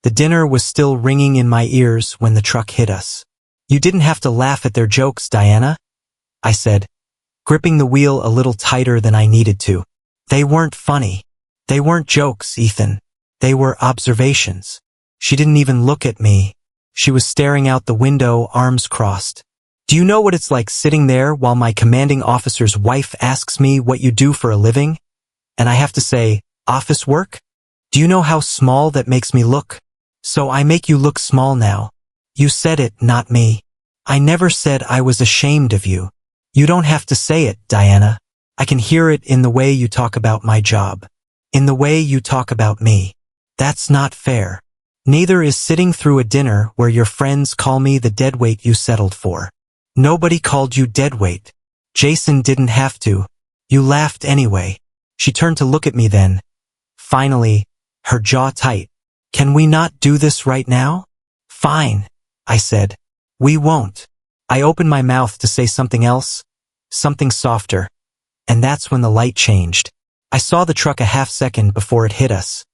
The dinner was still ringing in my ears when the truck hit us. "You didn't have to laugh at their jokes, Diana," I said, gripping the wheel a little tighter than I needed to. "They weren't funny. They weren't jokes, Ethan. They were observations." She didn't even look at me. She was staring out the window, arms crossed. "Do you know what it's like sitting there while my commanding officer's wife asks me what you do for a living? And I have to say, office work? Do you know how small that makes me look? So I make you look small now. You said it, not me. I never said I was ashamed of you. You don't have to say it, Diana. I can hear it in the way you talk about my job. In the way you talk about me. That's not fair. Neither is sitting through a dinner where your friends call me the deadweight you settled for. Nobody called you deadweight. Jason didn't have to. You laughed anyway." She turned to look at me then. Finally, her jaw tight. "Can we not do this right now?" "Fine," I said. "We won't." I opened my mouth to say something else, something softer, and that's when the light changed. I saw the truck a half second before it hit us.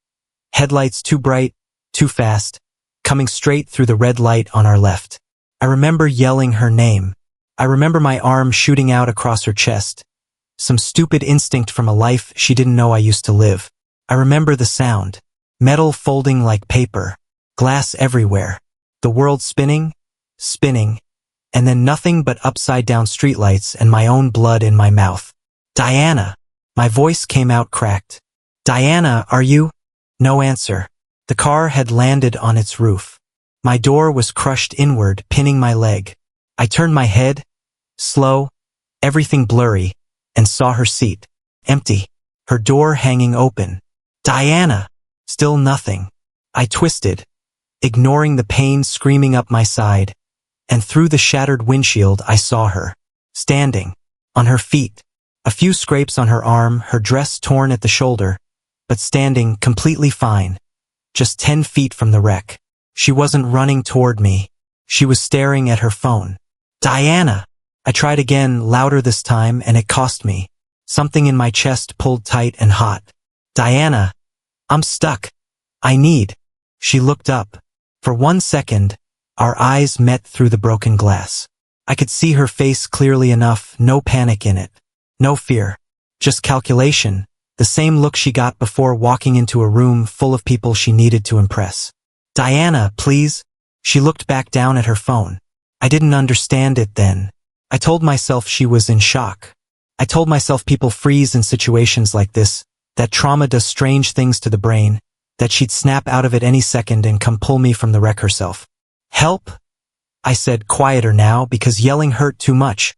Headlights too bright, too fast, coming straight through the red light on our left. I remember yelling her name. I remember my arm shooting out across her chest. Some stupid instinct from a life she didn't know I used to live. I remember the sound. Metal folding like paper. Glass everywhere. The world spinning, spinning, and then nothing but upside-down streetlights and my own blood in my mouth. "Diana!" My voice came out cracked. "Diana, are you?" No answer. The car had landed on its roof. My door was crushed inward, pinning my leg. I turned my head, slow, everything blurry, and saw her seat. Empty. Her door hanging open. "Diana!" Still nothing. I twisted, ignoring the pain screaming up my side, and through the shattered windshield I saw her, standing, on her feet, a few scrapes on her arm, her dress torn at the shoulder, but standing completely fine, just 10 feet from the wreck. She wasn't running toward me. She was staring at her phone. "Diana!" I tried again, louder this time, and it cost me. Something in my chest pulled tight and hot. "Diana! I'm stuck. I need." She looked up. For 1 second, our eyes met through the broken glass. I could see her face clearly enough, no panic in it. No fear. Just calculation, the same look she got before walking into a room full of people she needed to impress. "Diana, please." She looked back down at her phone. I didn't understand it then. I told myself she was in shock. I told myself people freeze in situations like this, that trauma does strange things to the brain, that she'd snap out of it any second and come pull me from the wreck herself. "Help?" I said, quieter now because yelling hurt too much.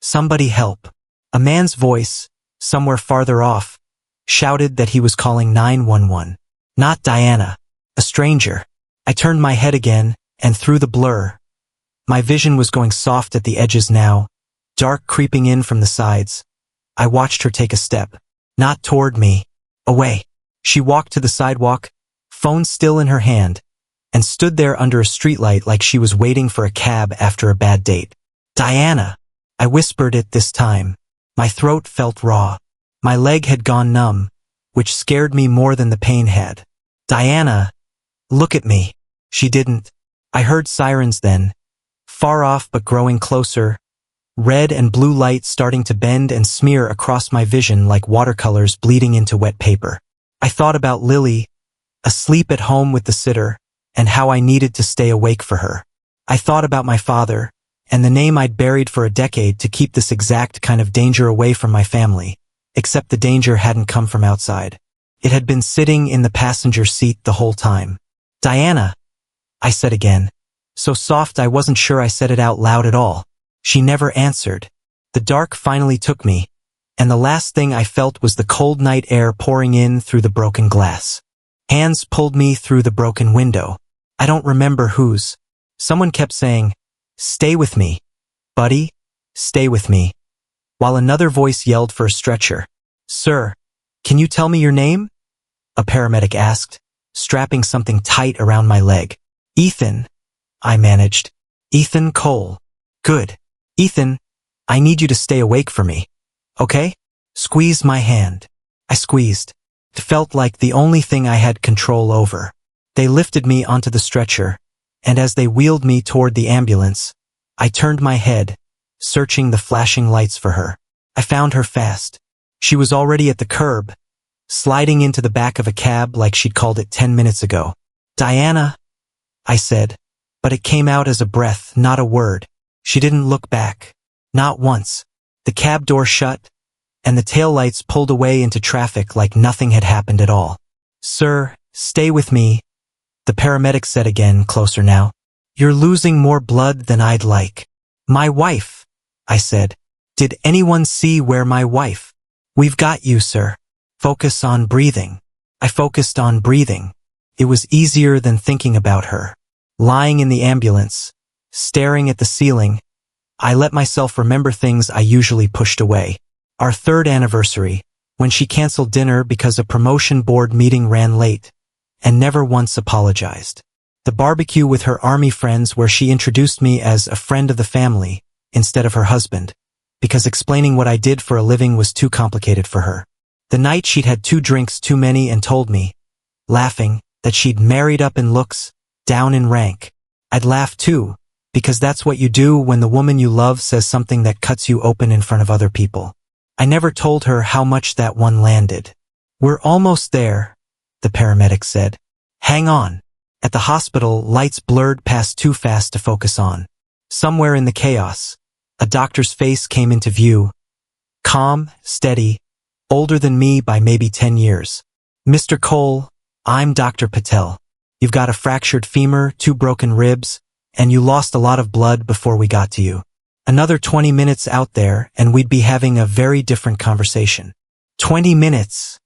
"Somebody help." A man's voice, somewhere farther off, shouted that he was calling 911. Not Diana. A stranger. I turned my head again, and through the blur, my vision was going soft at the edges now, dark creeping in from the sides. I watched her take a step. Not toward me. Away. She walked to the sidewalk, phone still in her hand, and stood there under a streetlight like she was waiting for a cab after a bad date. "Diana!" I whispered it this time. My throat felt raw. My leg had gone numb, which scared me more than the pain had. "Diana! Look at me." She didn't. I heard sirens then, far off but growing closer, red and blue lights starting to bend and smear across my vision like watercolors bleeding into wet paper. I thought about Lily, asleep at home with the sitter, and how I needed to stay awake for her. I thought about my father, and the name I'd buried for a decade to keep this exact kind of danger away from my family, except the danger hadn't come from outside. It had been sitting in the passenger seat the whole time. "Diana!" I said again, so soft I wasn't sure I said it out loud at all. She never answered. The dark finally took me, and the last thing I felt was the cold night air pouring in through the broken glass. Hands pulled me through the broken window. I don't remember whose. Someone kept saying, "Stay with me, buddy, stay with me," while another voice yelled for a stretcher. "Sir, can you tell me your name?" a paramedic asked, strapping something tight around my leg. "Ethan," I managed. "Ethan Cole." "Good. Ethan, I need you to stay awake for me. Okay?" "Squeeze my hand." I squeezed. It felt like the only thing I had control over. They lifted me onto the stretcher, and as they wheeled me toward the ambulance, I turned my head, searching the flashing lights for her. I found her fast. She was already at the curb, sliding into the back of a cab like she'd called it 10 minutes ago. "Diana," I said, but it came out as a breath, not a word. She didn't look back. Not once. The cab door shut, and the taillights pulled away into traffic like nothing had happened at all. "Sir, stay with me," the paramedic said again, closer now. "You're losing more blood than I'd like." "My wife," I said. "Did anyone see where my wife?" "We've got you, sir. Focus on breathing." I focused on breathing. It was easier than thinking about her. Lying in the ambulance, staring at the ceiling, I let myself remember things I usually pushed away. Our 3rd anniversary, when she canceled dinner because a promotion board meeting ran late, and never once apologized. The barbecue with her army friends where she introduced me as a friend of the family instead of her husband, because explaining what I did for a living was too complicated for her. The night she'd had 2 drinks too many and told me, laughing, that she'd married up in looks, down in rank. I'd laugh too, because that's what you do when the woman you love says something that cuts you open in front of other people. I never told her how much that one landed. "We're almost there," the paramedic said. "Hang on." At the hospital, lights blurred past too fast to focus on. Somewhere in the chaos, a doctor's face came into view. Calm, steady, older than me by maybe 10 years. "Mr. Cole, I'm Dr. Patel. You've got a fractured femur, 2 broken ribs, and you lost a lot of blood before we got to you. Another 20 minutes out there, and we'd be having a very different conversation." 20 minutes,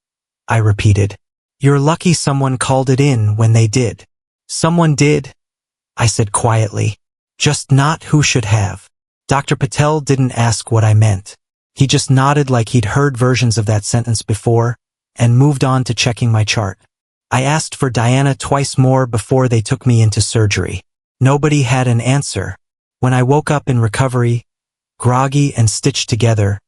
I repeated. "You're lucky someone called it in when they did." "Someone did," I said quietly. "Just not who should have." Dr. Patel didn't ask what I meant. He just nodded like he'd heard versions of that sentence before, and moved on to checking my chart. I asked for Diana twice more before they took me into surgery. Nobody had an answer. When I woke up in recovery, groggy and stitched together,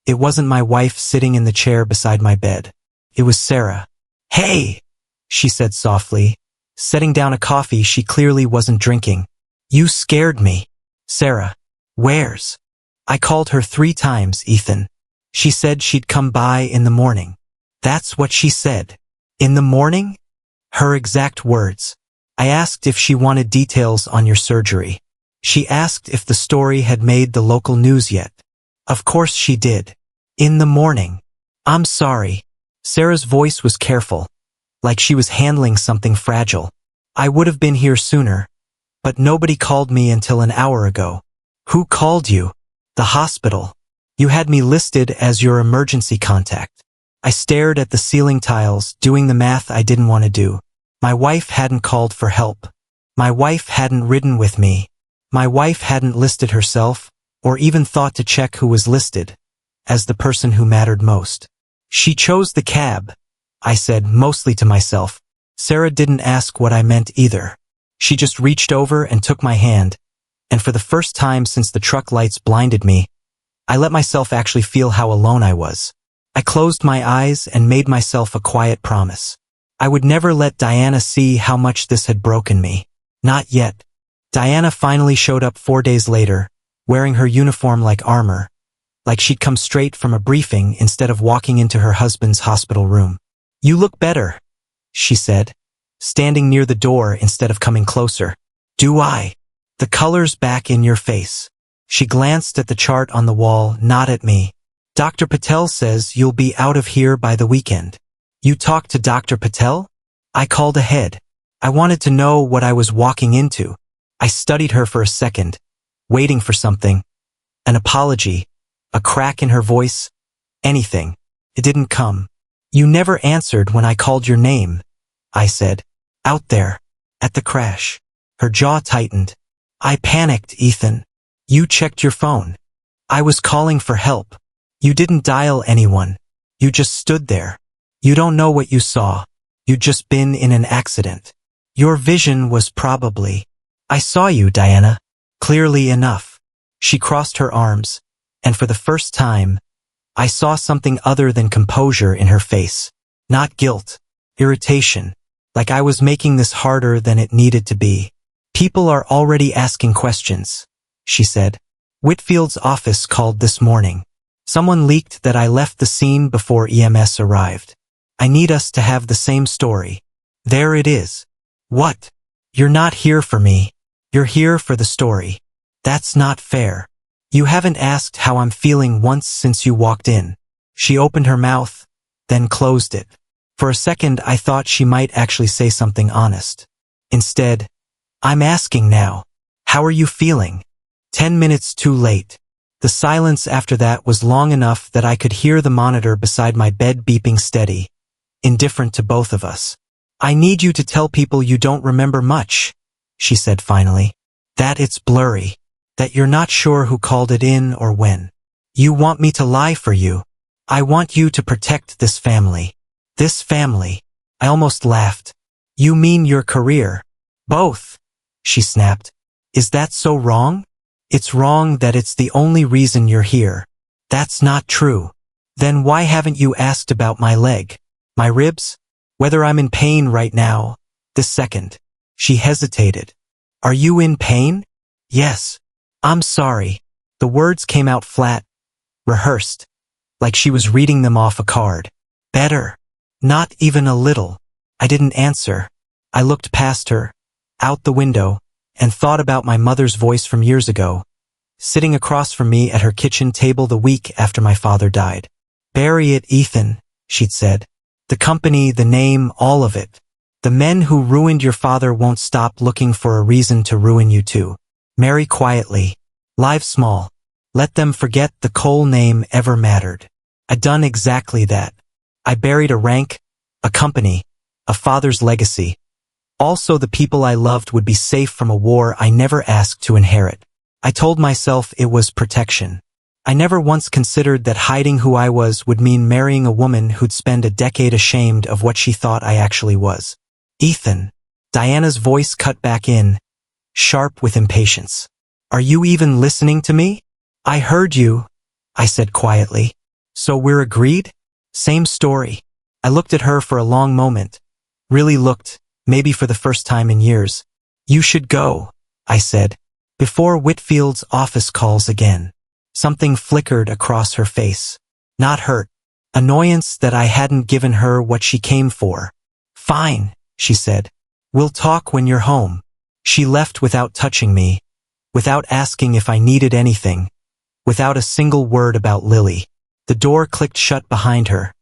it wasn't my wife sitting in the chair beside my bed. It was Sarah. "Hey," she said softly, setting down a coffee she clearly wasn't drinking. "You scared me." "Sarah, where's?" "I called her 3 times, Ethan. She said she'd come by in the morning." "That's what she said." "In the morning?" Her exact words. I asked if she wanted details on your surgery. She asked if the story had made the local news yet. Of course she did. "In the morning." "I'm sorry." Sarah's voice was careful, like she was handling something fragile. "I would have been here sooner, but nobody called me until an hour ago." "Who called you?" "The hospital. You had me listed as your emergency contact." I stared at the ceiling tiles, doing the math I didn't want to do. My wife hadn't called for help. My wife hadn't ridden with me. My wife hadn't listed herself, or even thought to check who was listed, as the person who mattered most. "She chose the cab," I said, mostly to myself. Sarah didn't ask what I meant either. She just reached over and took my hand, and for the first time since the truck lights blinded me, I let myself actually feel how alone I was. I closed my eyes and made myself a quiet promise. I would never let Diana see how much this had broken me. Not yet. Diana finally showed up 4 days later, wearing her uniform like armor, like she'd come straight from a briefing instead of walking into her husband's hospital room. "You look better," she said, standing near the door instead of coming closer. "Do I?" "The color's back in your face." She glanced at the chart on the wall, not at me. "Dr. Patel says you'll be out of here by the weekend." "You talked to Dr. Patel?" I called ahead. I wanted to know what I was walking into. I studied her for a second, waiting for something. An apology, a crack in her voice, anything. It didn't come. "You never answered when I called your name," I said. "Out there, at the crash." Her jaw tightened. "I panicked, Ethan." "You checked your phone." "I was calling for help." "You didn't dial anyone. You just stood there. You don't know what you saw. You'd just been in an accident. Your vision was probably—" "I saw you, Diana. Clearly enough." She crossed her arms, and for the first time, I saw something other than composure in her face. Not guilt, irritation, like I was making this harder than it needed to be. People are already asking questions, she said. Whitfield's office called this morning. Someone leaked that I left the scene before EMS arrived. I need us to have the same story. There it is. What? You're not here for me. You're here for the story. That's not fair. You haven't asked how I'm feeling once since you walked in. She opened her mouth, then closed it. For a second I thought she might actually say something honest. Instead, I'm asking now. How are you feeling? 10 minutes too late. The silence after that was long enough that I could hear the monitor beside my bed beeping steady, indifferent to both of us. I need you to tell people you don't remember much, she said finally. That it's blurry. That you're not sure who called it in or when. You want me to lie for you. I want you to protect this family. This family. I almost laughed. You mean your career? Both, she snapped. Is that so wrong? It's wrong that it's the only reason you're here. That's not true. Then why haven't you asked about my leg? My ribs? Whether I'm in pain right now, this second. She hesitated. Are you in pain? Yes. I'm sorry. The words came out flat, rehearsed, like she was reading them off a card. Better. Not even a little. I didn't answer. I looked past her, out the window, and thought about my mother's voice from years ago, sitting across from me at her kitchen table the week after my father died. Bury it, Ethan, she'd said. The company, the name, all of it. The men who ruined your father won't stop looking for a reason to ruin you too. Marry quietly. Live small. Let them forget the Cole name ever mattered. I'd done exactly that. I buried a rank, a company, a father's legacy. Also the people I loved would be safe from a war I never asked to inherit. I told myself it was protection. I never once considered that hiding who I was would mean marrying a woman who'd spend a decade ashamed of what she thought I actually was. Ethan. Diana's voice cut back in, sharp with impatience. Are you even listening to me? I heard you, I said quietly. So we're agreed? Same story. I looked at her for a long moment. Really looked, maybe for the first time in years. You should go, I said. Before Whitfield's office calls again. Something flickered across her face. Not hurt. Annoyance that I hadn't given her what she came for. Fine, she said. We'll talk when you're home. She left without touching me, without asking if I needed anything, without a single word about Lily. The door clicked shut behind her,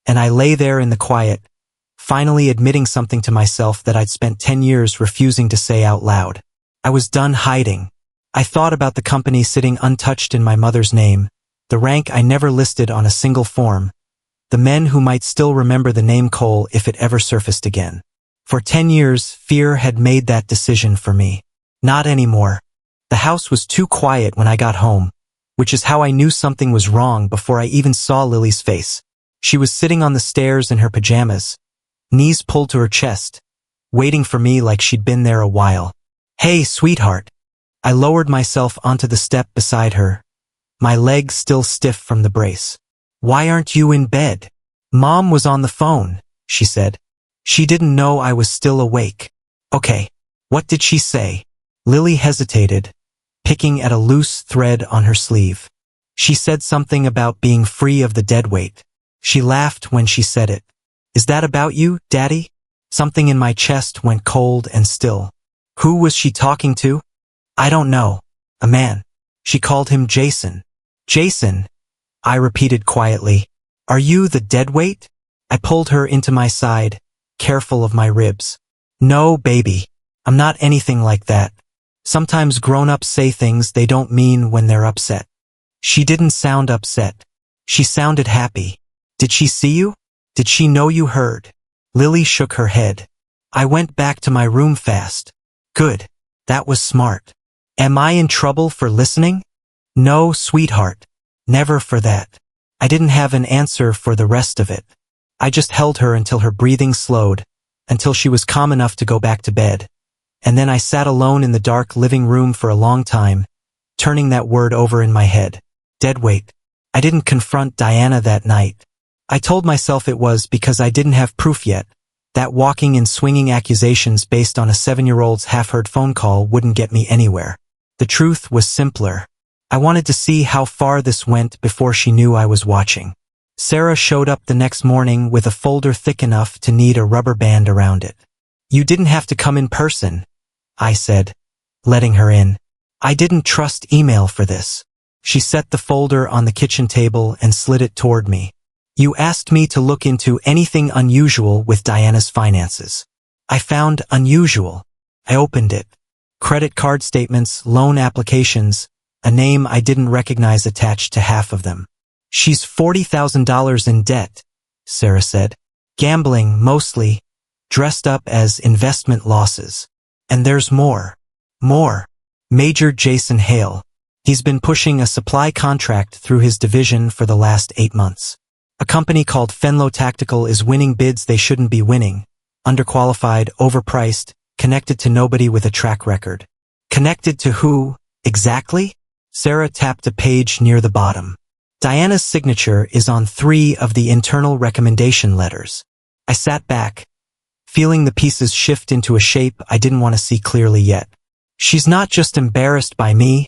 and I lay there in the quiet, finally admitting something to myself that I'd spent 10 years refusing to say out loud. I was done hiding. I thought about the company sitting untouched in my mother's name, the rank I never listed on a single form, the men who might still remember the name Cole if it ever surfaced again. For 10 years, fear had made that decision for me. Not anymore. The house was too quiet when I got home, which is how I knew something was wrong before I even saw Lily's face. She was sitting on the stairs in her pajamas, knees pulled to her chest, waiting for me like she'd been there a while. Hey, sweetheart. I lowered myself onto the step beside her, my legs still stiff from the brace. Why aren't you in bed? Mom was on the phone, she said. She didn't know I was still awake. Okay. What did she say? Lily hesitated, picking at a loose thread on her sleeve. She said something about being free of the deadweight. She laughed when she said it. Is that about you, Daddy? Something in my chest went cold and still. Who was she talking to? I don't know. A man. She called him Jason. Jason, I repeated quietly. Are you the deadweight? I pulled her into my side, careful of my ribs. No, baby. I'm not anything like that. Sometimes grown-ups say things they don't mean when they're upset. She didn't sound upset. She sounded happy. Did she see you? Did she know you heard? Lily shook her head. I went back to my room fast. Good. That was smart. Am I in trouble for listening? No, sweetheart. Never for that. I didn't have an answer for the rest of it. I just held her until her breathing slowed, until she was calm enough to go back to bed. And then I sat alone in the dark living room for a long time, turning that word over in my head. Deadweight. I didn't confront Diana that night. I told myself it was because I didn't have proof yet, That walking and swinging accusations based on a 7-year-old's half-heard phone call wouldn't get me anywhere. The truth was simpler. I wanted to see how far this went before she knew I was watching. Sarah showed up the next morning with a folder thick enough to need a rubber band around it. "You didn't have to come in person," I said, letting her in. I didn't trust email for this. She set the folder on the kitchen table and slid it toward me. "You asked me to look into anything unusual with Diana's finances. I found unusual." I opened it. Credit card statements, loan applications, a name I didn't recognize attached to half of them. "She's $40,000 in debt," Sarah said. "Gambling, mostly, dressed up as investment losses. And there's more. More. Major Jason Hale. He's been pushing a supply contract through his division for the last 8 months. A company called Fenlo Tactical is winning bids they shouldn't be winning. Underqualified, overpriced, connected to nobody with a track record." "Connected to who, exactly?" Sarah tapped a page near the bottom. "Diana's signature is on 3 of the internal recommendation letters." I sat back, feeling the pieces shift into a shape I didn't want to see clearly yet. "She's not just embarrassed by me,"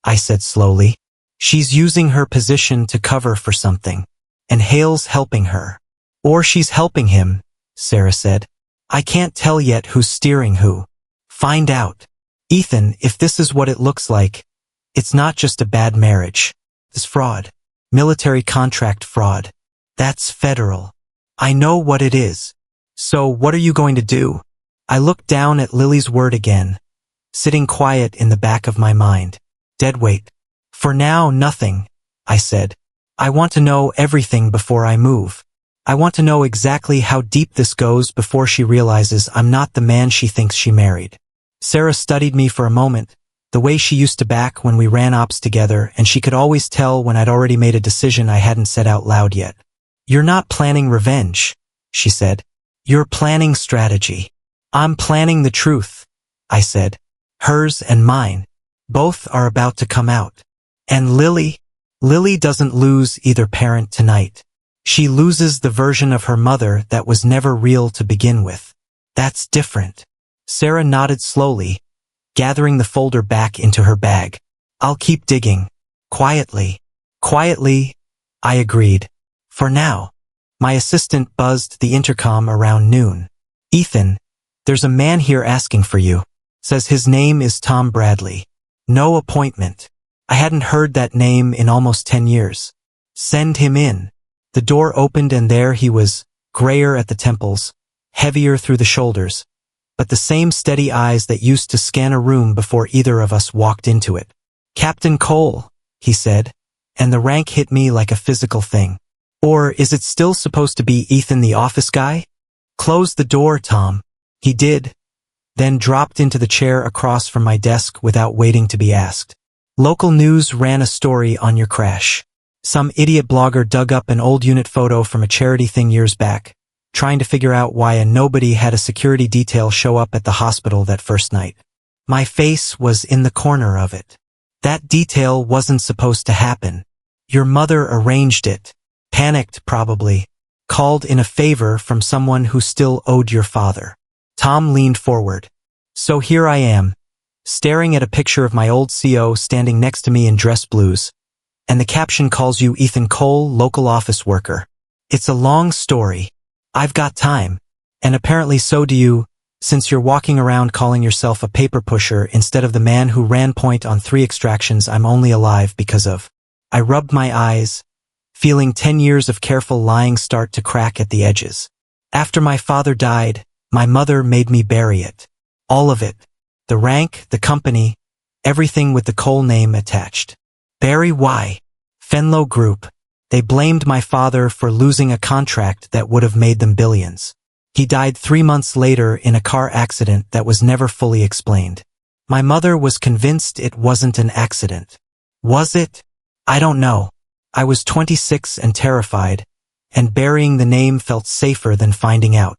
I said slowly. "She's using her position to cover for something. And Hale's helping her. Or she's helping him," Sarah said. "I can't tell yet who's steering who. Find out. Ethan, if this is what it looks like, it's not just a bad marriage. It's fraud. Military contract fraud. That's federal. I know what it is. So what are you going to do?" I looked down at Lily's word again, sitting quiet in the back of my mind. Deadweight. "For now, nothing," I said. "I want to know everything before I move. I want to know exactly how deep this goes before she realizes I'm not the man she thinks she married." Sarah studied me for a moment, the way she used to back when we ran ops together, and she could always tell when I'd already made a decision I hadn't said out loud yet. "You're not planning revenge," she said. "You're planning strategy." "I'm planning the truth," I said. "Hers and mine. Both are about to come out. And Lily doesn't lose either parent tonight. She loses the version of her mother that was never real to begin with. That's different." Sarah nodded slowly, gathering the folder back into her bag. "I'll keep digging. Quietly." "Quietly," I agreed. "For now." My assistant buzzed the intercom around noon. "Ethan, there's a man here asking for you. Says his name is Tom Bradley. No appointment." I hadn't heard that name in almost 10 years. "Send him in." The door opened and there he was, grayer at the temples, heavier through the shoulders, but the same steady eyes that used to scan a room before either of us walked into it. "Captain Cole," he said, and the rank hit me like a physical thing. Or is it still supposed to be Ethan the office guy? "Close the door, Tom." He did, then dropped into the chair across from my desk without waiting to be asked. Local news ran a story on your crash. Some idiot blogger dug up an old unit photo from a charity thing years back, trying to figure out why a nobody had a security detail show up at the hospital that first night. My face was in the corner of it. That detail wasn't supposed to happen. Your mother arranged it. Panicked, probably. Called in a favor from someone who still owed your father. Tom leaned forward. "So here I am, staring at a picture of my old CO standing next to me in dress blues, and the caption calls you Ethan Cole, local office worker. It's a long story. I've got time. And apparently so do you, since you're walking around calling yourself a paper pusher instead of the man who ran point on 3 extractions I'm only alive because of." I rubbed my eyes, feeling 10 years of careful lying start to crack at the edges. After my father died, my mother made me bury it. All of it. The rank, the company, everything with the Cole name attached. Bury why? Fenlo Group. They blamed my father for losing a contract that would have made them billions. He died 3 months later in a car accident that was never fully explained. My mother was convinced it wasn't an accident. Was it? I don't know. I was 26 and terrified, and burying the name felt safer than finding out.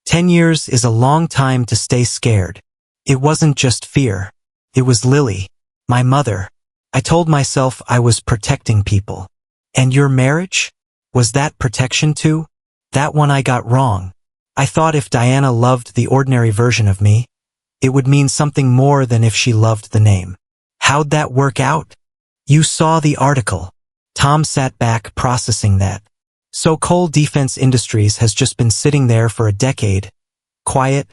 10 years is a long time to stay scared. It wasn't just fear. It was Lily, my mother. I told myself I was protecting people. And your marriage? Was that protection too? That one I got wrong. I thought if Diana loved the ordinary version of me, it would mean something more than if she loved the name. How'd that work out? You saw the article. Tom sat back processing that. So Cole Defense Industries has just been sitting there for a decade. Quiet.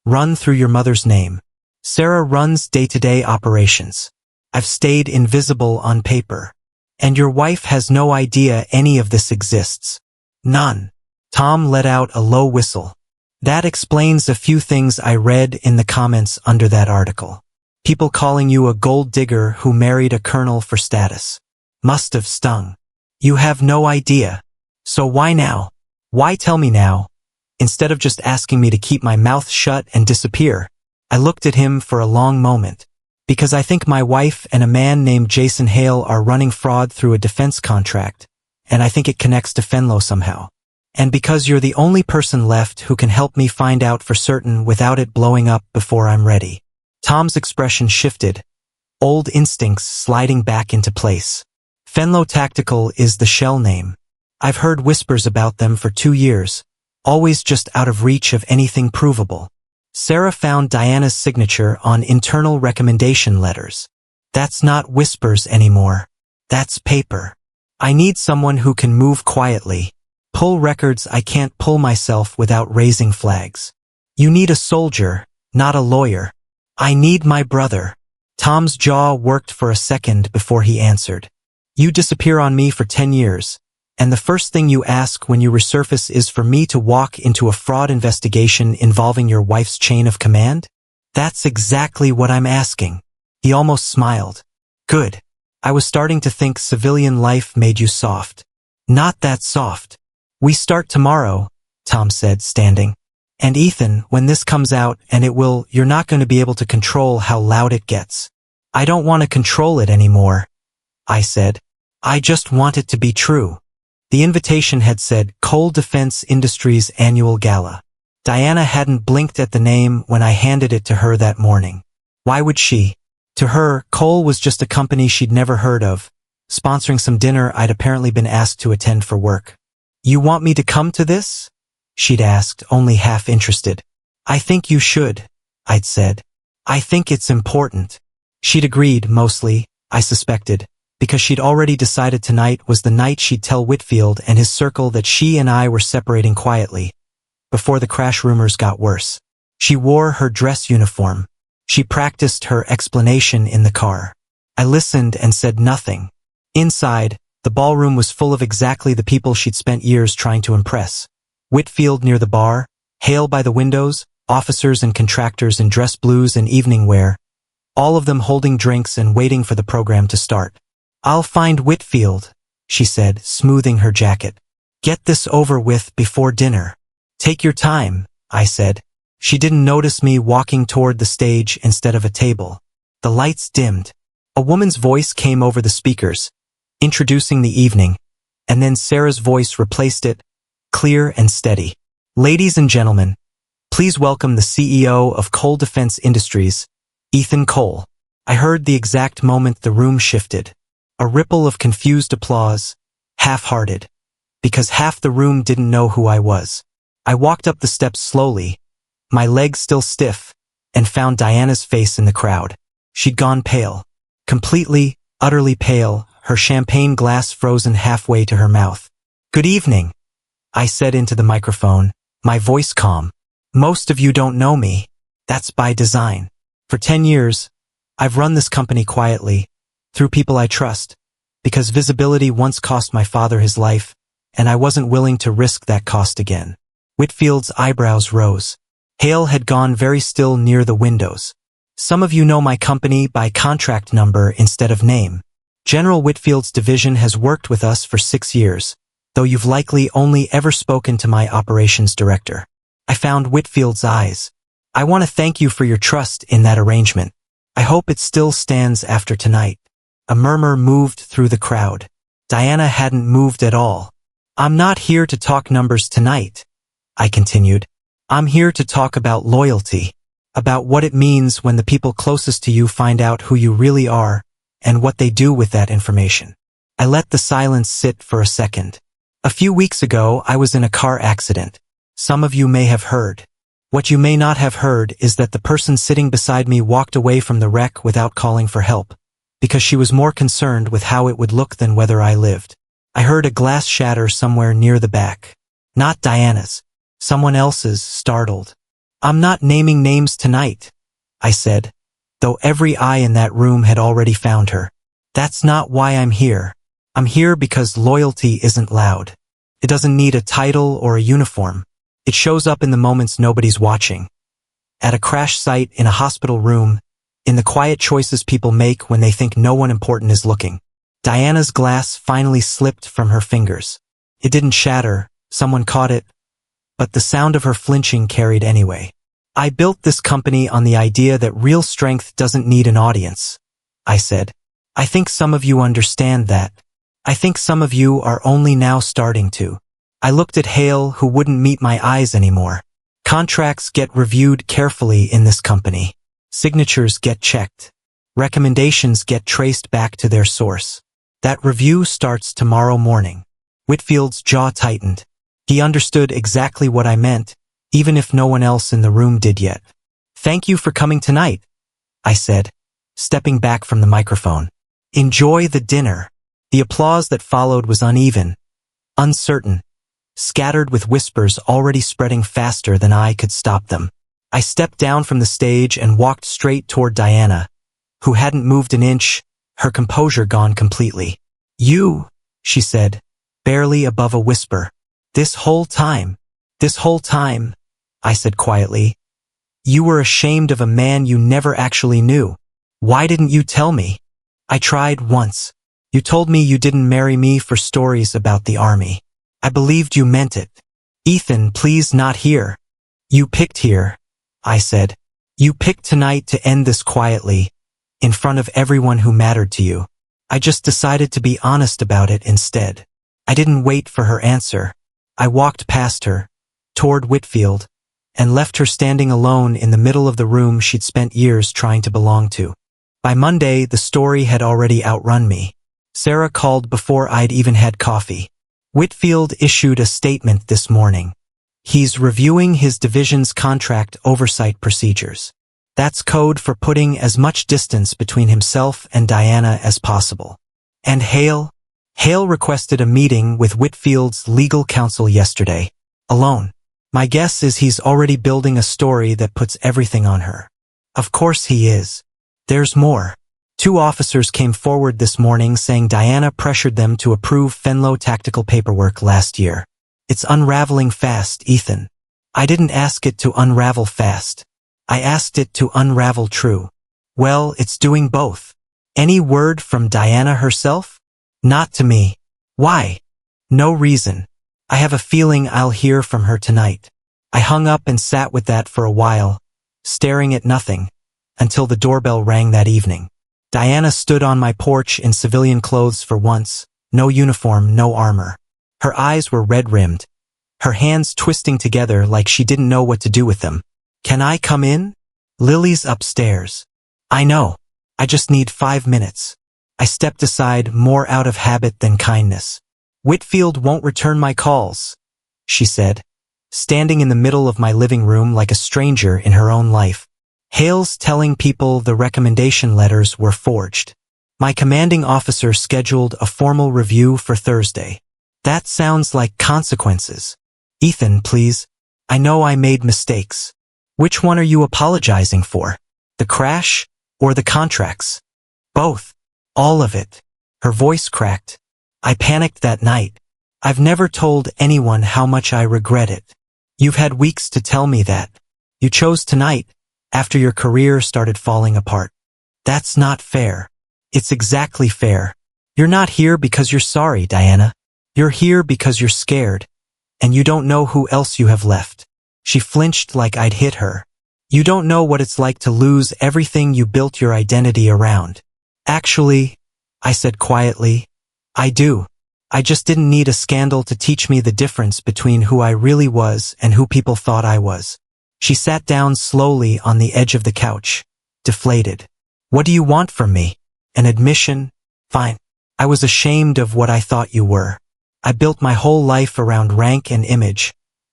Run through your mother's name. Sarah runs day-to-day operations. I've stayed invisible on paper. And your wife has no idea any of this exists. None. Tom let out a low whistle. That explains a few things I read in the comments under that article. People calling you a gold digger who married a colonel for status. Must have stung. You have no idea. So why now? Why tell me now? Instead of just asking me to keep my mouth shut and disappear. I looked at him for a long moment. Because I think my wife and a man named Jason Hale are running fraud through a defense contract, and I think it connects to Fenlo somehow. And because you're the only person left who can help me find out for certain without it blowing up before I'm ready. Tom's expression shifted, old instincts sliding back into place. Fenlo Tactical is the shell name. I've heard whispers about them for 2 years, always just out of reach of anything provable. Sarah found Diana's signature on internal recommendation letters. That's not whispers anymore. That's paper. I need someone who can move quietly. Pull records I can't pull myself without raising flags. You need a soldier, not a lawyer. I need my brother. Tom's jaw worked for a second before he answered. You disappear on me for 10 years, and the first thing you ask when you resurface is for me to walk into a fraud investigation involving your wife's chain of command? That's exactly what I'm asking. He almost smiled. Good. I was starting to think civilian life made you soft. Not that soft. We start tomorrow, Tom said, standing. And Ethan, when this comes out, and it will, you're not going to be able to control how loud it gets. I don't want to control it anymore, I said. I just want it to be true. The invitation had said Cole Defense Industries Annual Gala. Diana hadn't blinked at the name when I handed it to her that morning. Why would she? To her, Cole was just a company she'd never heard of, sponsoring some dinner I'd apparently been asked to attend for work. You want me to come to this? She'd asked, only half interested. I think you should, I'd said. I think it's important. She'd agreed, mostly, I suspected, because she'd already decided tonight was the night she'd tell Whitfield and his circle that she and I were separating quietly, before the crash rumors got worse. She wore her dress uniform. She practiced her explanation in the car. I listened and said nothing. Inside, the ballroom was full of exactly the people she'd spent years trying to impress. Whitfield near the bar, Hale by the windows, officers and contractors in dress blues and evening wear, all of them holding drinks and waiting for the program to start. I'll find Whitfield, she said, smoothing her jacket. Get this over with before dinner. Take your time, I said. She didn't notice me walking toward the stage instead of a table. The lights dimmed. A woman's voice came over the speakers, introducing the evening, and then Sarah's voice replaced it, clear and steady. Ladies and gentlemen, please welcome the CEO of Cole Defense Industries, Ethan Cole. I heard the exact moment the room shifted. A ripple of confused applause, half-hearted, because half the room didn't know who I was. I walked up the steps slowly, my legs still stiff, and found Diana's face in the crowd. She'd gone pale. Completely, utterly pale, her champagne glass frozen halfway to her mouth. Good evening, I said into the microphone, my voice calm. Most of you don't know me. That's by design. For 10 years, I've run this company quietly, through people I trust, because visibility once cost my father his life, and I wasn't willing to risk that cost again. Whitfield's eyebrows rose. Hale had gone very still near the windows. Some of you know my company by contract number instead of name. General Whitfield's division has worked with us for 6 years, though you've likely only ever spoken to my operations director. I found Whitfield's eyes. I want to thank you for your trust in that arrangement. I hope it still stands after tonight. A murmur moved through the crowd. Diana hadn't moved at all. I'm not here to talk numbers tonight, I continued. I'm here to talk about loyalty, about what it means when the people closest to you find out who you really are, and what they do with that information. I let the silence sit for a second. A few weeks ago, I was in a car accident. Some of you may have heard. What you may not have heard is that the person sitting beside me walked away from the wreck without calling for help, because she was more concerned with how it would look than whether I lived. I heard a glass shatter somewhere near the back. Not Diana's. Someone else's, startled. I'm not naming names tonight, I said, though every eye in that room had already found her. That's not why I'm here. I'm here because loyalty isn't loud. It doesn't need a title or a uniform. It shows up in the moments nobody's watching. At a crash site, in a hospital room, in the quiet choices people make when they think no one important is looking. Diana's glass finally slipped from her fingers. It didn't shatter, someone caught it, but the sound of her flinching carried anyway. I built this company on the idea that real strength doesn't need an audience, I said. I think some of you understand that. I think some of you are only now starting to. I looked at Hale, who wouldn't meet my eyes anymore. Contracts get reviewed carefully in this company. Signatures get checked. Recommendations get traced back to their source. That review starts tomorrow morning. Whitfield's jaw tightened. He understood exactly what I meant, even if no one else in the room did yet. Thank you for coming tonight, I said, stepping back from the microphone. Enjoy the dinner. The applause that followed was uneven, uncertain, scattered with whispers already spreading faster than I could stop them. I stepped down from the stage and walked straight toward Diana, who hadn't moved an inch, her composure gone completely. You, she said, barely above a whisper. This whole time, I said quietly. You were ashamed of a man you never actually knew. Why didn't you tell me? I tried once. You told me you didn't marry me for stories about the army. I believed you meant it. Ethan, please, not here. You picked here, I said. You picked tonight to end this quietly, in front of everyone who mattered to you. I just decided to be honest about it instead. I didn't wait for her answer. I walked past her, toward Whitfield, and left her standing alone in the middle of the room she'd spent years trying to belong to. By Monday, the story had already outrun me. Sarah called before I'd even had coffee. Whitfield issued a statement this morning. He's reviewing his division's contract oversight procedures. That's code for putting as much distance between himself and Diana as possible. And Hale? Hale requested a meeting with Whitfield's legal counsel yesterday, alone. My guess is he's already building a story that puts everything on her. Of course he is. There's more. 2 officers came forward this morning saying Diana pressured them to approve Fenlo tactical paperwork last year. It's unraveling fast, Ethan. I didn't ask it to unravel fast. I asked it to unravel true. Well, it's doing both. Any word from Diana herself? Not to me. Why? No reason. I have a feeling I'll hear from her tonight. I hung up and sat with that for a while, staring at nothing, until the doorbell rang that evening. Diana stood on my porch in civilian clothes for once, no uniform, no armor. Her eyes were red-rimmed, her hands twisting together like she didn't know what to do with them. Can I come in? Lily's upstairs. I know. I just need 5 minutes. I stepped aside, more out of habit than kindness. Whitfield won't return my calls, she said, standing in the middle of my living room like a stranger in her own life. Hale's telling people the recommendation letters were forged. My commanding officer scheduled a formal review for Thursday. That sounds like consequences. Ethan, please. I know I made mistakes. Which one are you apologizing for? The crash or the contracts? Both. All of it. Her voice cracked. I panicked that night. I've never told anyone how much I regret it. You've had weeks to tell me that. You chose tonight, after your career started falling apart. That's not fair. It's exactly fair. You're not here because you're sorry, Diana. You're here because you're scared, and you don't know who else you have left. She flinched like I'd hit her. You don't know what it's like to lose everything you built your identity around. Actually, I said quietly, I do. I just didn't need a scandal to teach me the difference between who I really was and who people thought I was. She sat down slowly on the edge of the couch, deflated. What do you want from me? An admission? Fine. I was ashamed of what I thought you were. I built my whole life around rank and image,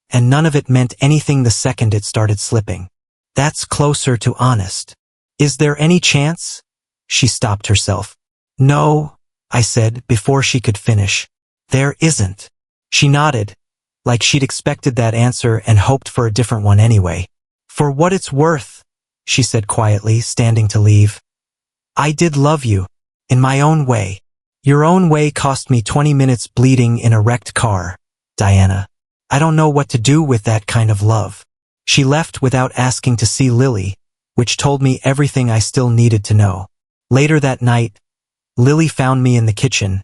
and none of it meant anything the second it started slipping. That's closer to honest. Is there any chance? She stopped herself. No, I said before she could finish. There isn't. She nodded, like she'd expected that answer and hoped for a different one anyway. For what it's worth, she said quietly, standing to leave. I did love you, in my own way. Your own way cost me 20 minutes bleeding in a wrecked car, Diana. I don't know what to do with that kind of love. She left without asking to see Lily, which told me everything I still needed to know. Later that night, Lily found me in the kitchen,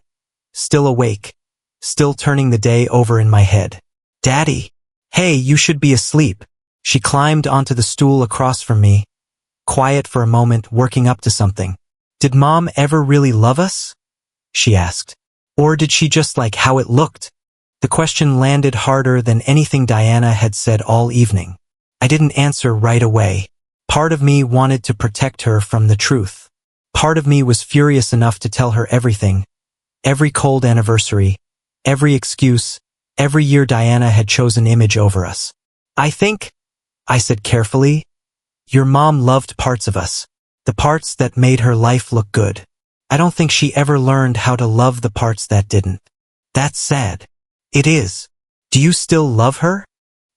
still awake, still turning the day over in my head. Daddy! Hey, you should be asleep. She climbed onto the stool across from me, quiet for a moment, working up to something. Did Mom ever really love us? She asked. Or did she just like how it looked? The question landed harder than anything Diana had said all evening. I didn't answer right away. Part of me wanted to protect her from the truth. Part of me was furious enough to tell her everything. Every cold anniversary, every excuse, every year Diana had chosen image over us. I think, I said carefully, your mom loved parts of us. The parts that made her life look good. I don't think she ever learned how to love the parts that didn't. That's sad. It is. Do you still love her?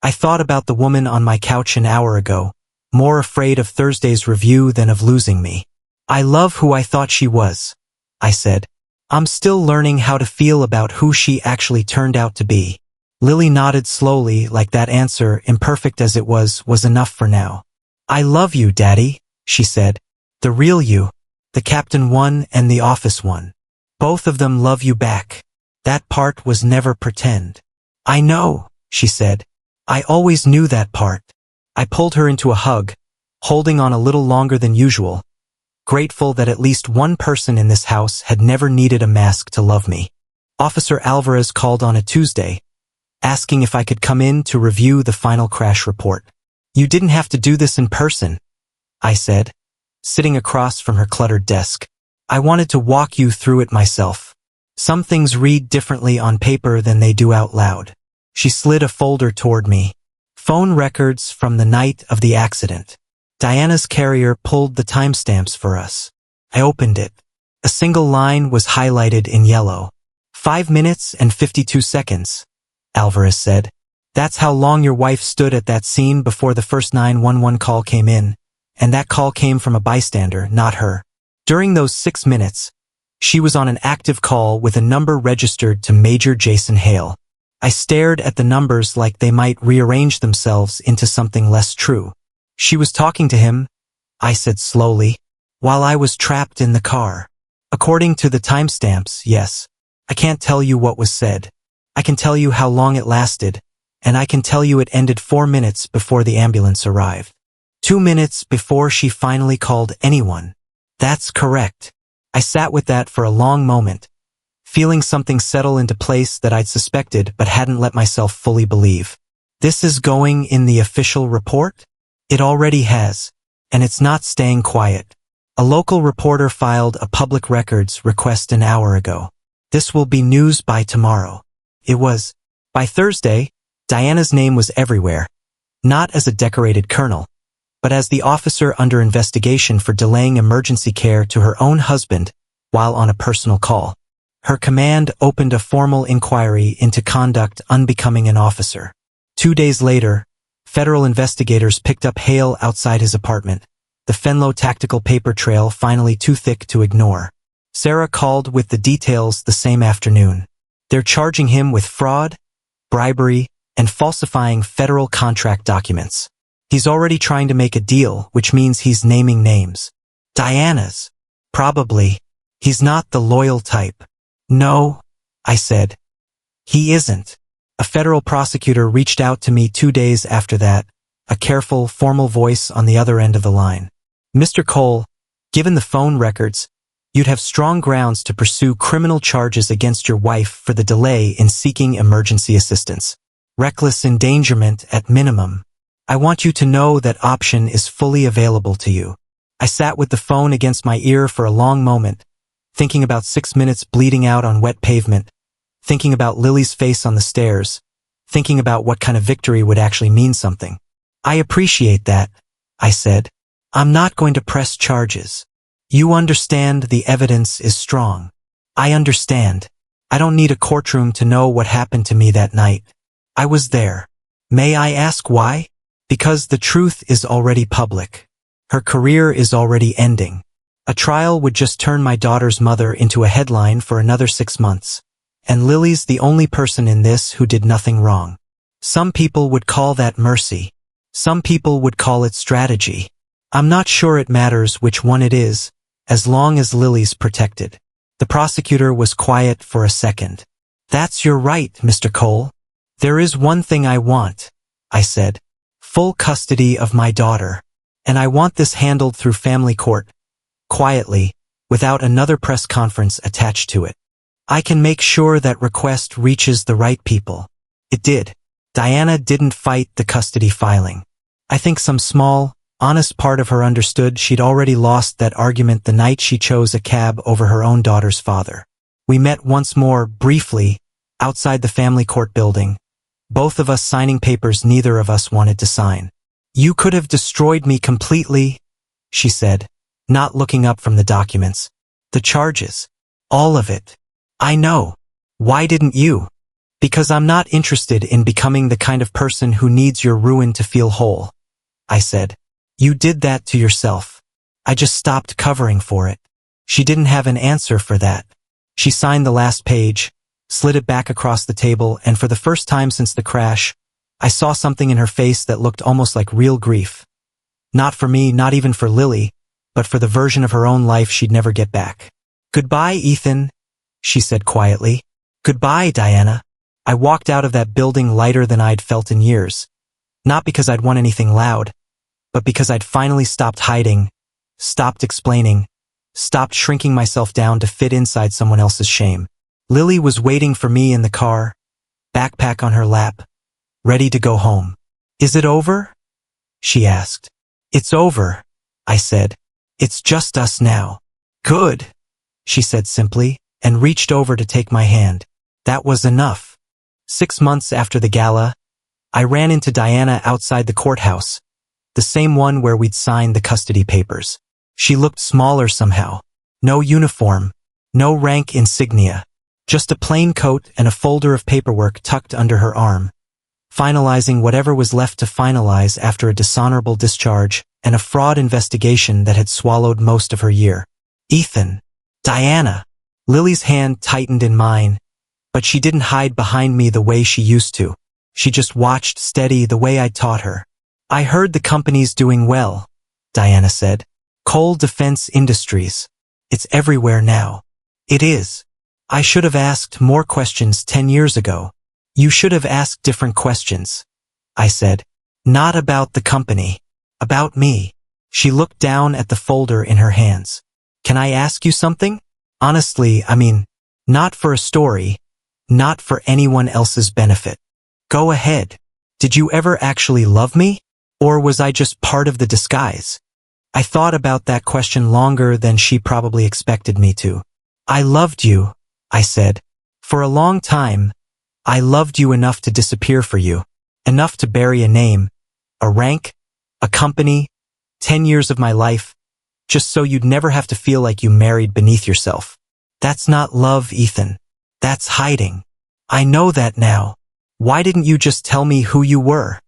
I thought about the woman on my couch an hour ago, more afraid of Thursday's review than of losing me. I love who I thought she was, I said. I'm still learning how to feel about who she actually turned out to be. Lily nodded slowly, like that answer, imperfect as it was enough for now. I love you, Daddy, she said. The real you. The Captain one and the Office one. Both of them love you back. That part was never pretend. I know, she said. I always knew that part. I pulled her into a hug, holding on a little longer than usual, grateful that at least one person in this house had never needed a mask to love me. Officer Alvarez called on a Tuesday, asking if I could come in to review the final crash report. You didn't have to do this in person, I said, sitting across from her cluttered desk. I wanted to walk you through it myself. Some things read differently on paper than they do out loud. She slid a folder toward me. Phone records from the night of the accident. Diana's carrier pulled the timestamps for us. I opened it. A single line was highlighted in yellow. 5 minutes and 52 seconds, Alvarez said. That's how long your wife stood at that scene before the first 911 call came in, and that call came from a bystander, not her. During those 6 minutes, she was on an active call with a number registered to Major Jason Hale. I stared at the numbers like they might rearrange themselves into something less true. She was talking to him, I said slowly, while I was trapped in the car. According to the timestamps, yes. I can't tell you what was said. I can tell you how long it lasted, and I can tell you it ended 4 minutes before the ambulance arrived. 2 minutes before she finally called anyone. That's correct. I sat with that for a long moment, feeling something settle into place that I'd suspected but hadn't let myself fully believe. This is going in the official report? It already has, and it's not staying quiet. A local reporter filed a public records request an hour ago. This will be news by tomorrow. It was. By Thursday, Diana's name was everywhere, not as a decorated colonel, but as the officer under investigation for delaying emergency care to her own husband while on a personal call. Her command opened a formal inquiry into conduct unbecoming an officer. 2 days later, federal investigators picked up Hale outside his apartment, the Fenlo tactical paper trail finally too thick to ignore. Sarah called with the details the same afternoon. They're charging him with fraud, bribery, and falsifying federal contract documents. He's already trying to make a deal, which means he's naming names. Diana's. Probably. He's not the loyal type. No, I said. He isn't. A federal prosecutor reached out to me 2 days after that, a careful, formal voice on the other end of the line. Mr. Cole, given the phone records, you'd have strong grounds to pursue criminal charges against your wife for the delay in seeking emergency assistance. Reckless endangerment at minimum. I want you to know that option is fully available to you. I sat with the phone against my ear for a long moment, thinking about 6 minutes bleeding out on wet pavement, thinking about Lily's face on the stairs, thinking about what kind of victory would actually mean something. I appreciate that, I said. I'm not going to press charges. You understand the evidence is strong. I understand. I don't need a courtroom to know what happened to me that night. I was there. May I ask why? Because the truth is already public. Her career is already ending. A trial would just turn my daughter's mother into a headline for another 6 months. And Lily's the only person in this who did nothing wrong. Some people would call that mercy. Some people would call it strategy. I'm not sure it matters which one it is, as long as Lily's protected. The prosecutor was quiet for a second. That's your right, Mr. Cole. There is one thing I want, I said. Full custody of my daughter. And I want this handled through family court. Quietly, without another press conference attached to it. I can make sure that request reaches the right people. It did. Diana didn't fight the custody filing. I think some small, honest part of her understood she'd already lost that argument the night she chose a cab over her own daughter's father. We met once more, briefly, outside the family court building, both of us signing papers neither of us wanted to sign. You could have destroyed me completely, she said, not looking up from the documents. The charges. All of it. I know. Why didn't you? Because I'm not interested in becoming the kind of person who needs your ruin to feel whole, I said. You did that to yourself. I just stopped covering for it. She didn't have an answer for that. She signed the last page, slid it back across the table, and for the first time since the crash, I saw something in her face that looked almost like real grief. Not for me, not even for Lily, but for the version of her own life she'd never get back. Goodbye, Ethan, she said quietly. Goodbye, Diana. I walked out of that building lighter than I'd felt in years. Not because I'd won anything loud, but because I'd finally stopped hiding, stopped explaining, stopped shrinking myself down to fit inside someone else's shame. Lily was waiting for me in the car, backpack on her lap, ready to go home. Is it over? She asked. It's over, I said. It's just us now. Good, she said simply, and reached over to take my hand. That was enough. 6 months after the gala, I ran into Diana outside the courthouse, the same one where we'd signed the custody papers. She looked smaller somehow. No uniform, no rank insignia, just a plain coat and a folder of paperwork tucked under her arm, finalizing whatever was left to finalize after a dishonorable discharge and a fraud investigation that had swallowed most of her year. Ethan. Diana. Lily's hand tightened in mine, but she didn't hide behind me the way she used to. She just watched steady the way I'd taught her. I heard the company's doing well, Diana said. Cole Defense Industries. It's everywhere now. It is. I should have asked more questions 10 years ago. You should have asked different questions, I said. Not about the company. About me. She looked down at the folder in her hands. Can I ask you something? Honestly, I mean, not for a story, not for anyone else's benefit. Go ahead. Did you ever actually love me? Or was I just part of the disguise? I thought about that question longer than she probably expected me to. I loved you, I said. For a long time, I loved you enough to disappear for you, enough to bury a name, a rank, a company, 10 years of my life, just so you'd never have to feel like you married beneath yourself. That's not love, Ethan. That's hiding. I know that now. Why didn't you just tell me who you were?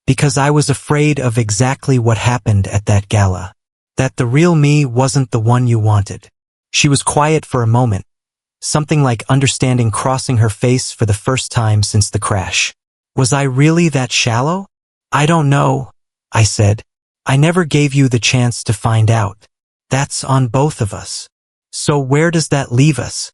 Because I was afraid of exactly what happened at that gala. That the real me wasn't the one you wanted. She was quiet for a moment, something like understanding crossing her face for the first time since the crash. Was I really that shallow? I don't know, I said. I never gave you the chance to find out. That's on both of us. So where does that leave us?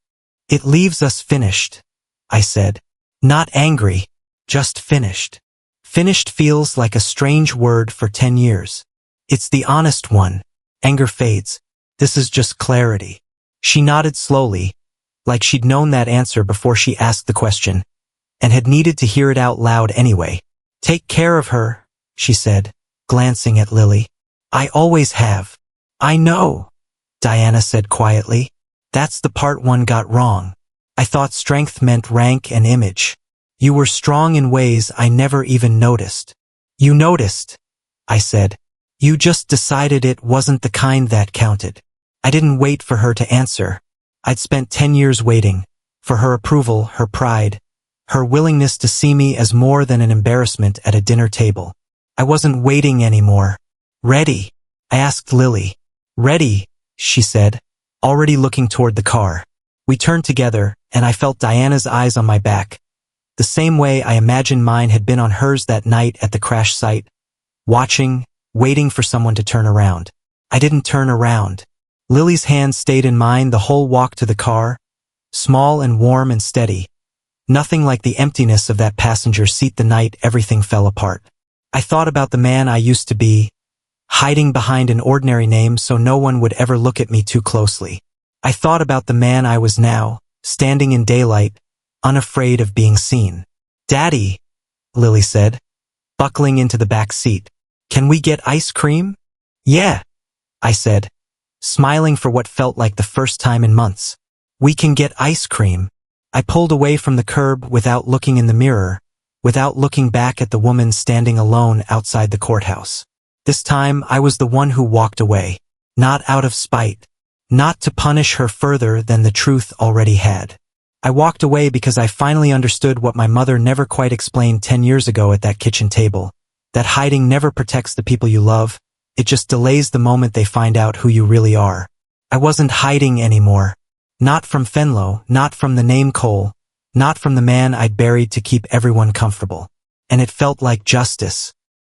It leaves us finished, I said. Not angry, just finished. Finished feels like a strange word for 10 years. It's the honest one. Anger fades. This is just clarity. She nodded slowly, like she'd known that answer before she asked the question, and had needed to hear it out loud anyway. Take care of her, she said, glancing at Lily. I always have. I know, Diana said quietly. That's the part one got wrong. I thought strength meant rank and image. You were strong in ways I never even noticed. You noticed, I said. You just decided it wasn't the kind that counted. I didn't wait for her to answer. I'd spent 10 years waiting, for her approval, her pride, her willingness to see me as more than an embarrassment at a dinner table. I wasn't waiting anymore. Ready? I asked Lily. Ready, she said, already looking toward the car. We turned together, and I felt Diana's eyes on my back, the same way I imagined mine had been on hers that night at the crash site, watching, waiting for someone to turn around. I didn't turn around. Lily's hand stayed in mine the whole walk to the car, small and warm and steady. Nothing like the emptiness of that passenger seat the night everything fell apart. I thought about the man I used to be, hiding behind an ordinary name so no one would ever look at me too closely. I thought about the man I was now, standing in daylight, unafraid of being seen. Daddy, Lily said, buckling into the back seat. Can we get ice cream? Yeah, I said, smiling for what felt like the first time in months. We can get ice cream. I pulled away from the curb without looking in the mirror, without looking back at the woman standing alone outside the courthouse. This time I was the one who walked away, not out of spite, not to punish her further than the truth already had. I walked away because I finally understood what my mother never quite explained 10 years ago at that kitchen table, that hiding never protects the people you love, it just delays the moment they find out who you really are. I wasn't hiding anymore. Not from Fenlo, not from the name Cole, not from the man I'd buried to keep everyone comfortable. And it felt like justice.